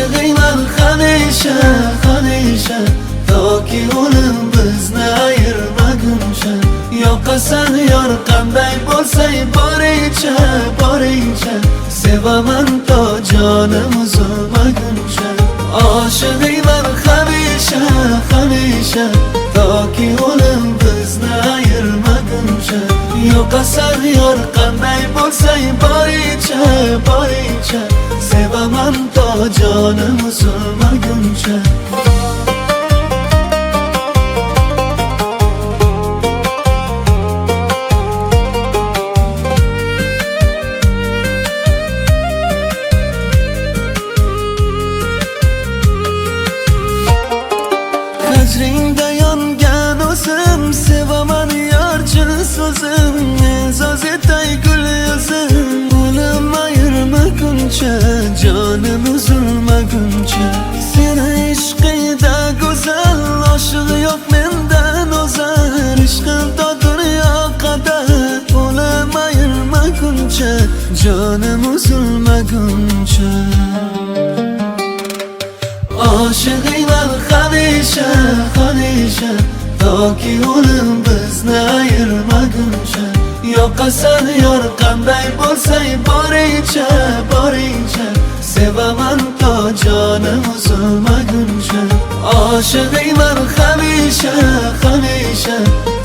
Oshig'ingman hamisha, hamisha, toki o'lim bizni ayirmaguncha. Yoqasan yor qanday bo'lsang boringcha, boringcha, sevaman to jonim uzilmaguncha. Oshig'ingman hamisha, hamisha, toki o'lim bizni ayirmaguncha. Yoqasan yor qanday bo'lsang boringcha, boringcha, sevaman to jonim uzilmaguncha. Hajringda yongan o'zim, sevaman yor chin so'zim. So'z etay gul yuzim, o'lim ayirmaguncha, jonim uzilmaguncha. Seni ishqingda go'zal, oshig'i yo'q mendan o'zar. Ishqim to dunyo qadar, o'lim ayirmaguncha, jonim uzilmaguncha. Oshig'ingman hamisha, hamisha, toki o'lim bizni ayirmaguncha. Yoqasan yor qanday bo'lsang boringcha, boringcha, sevaman to jonim uzilmaguncha. Oshig'ingman hamisha, hamisha,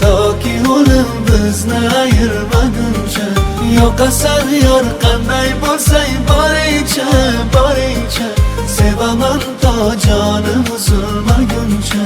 toki o'lim bizni ayirmaguncha. Yoqasan yor qanday bo'lsang boringcha, boringcha, sevaman to jonim uzilmaguncha.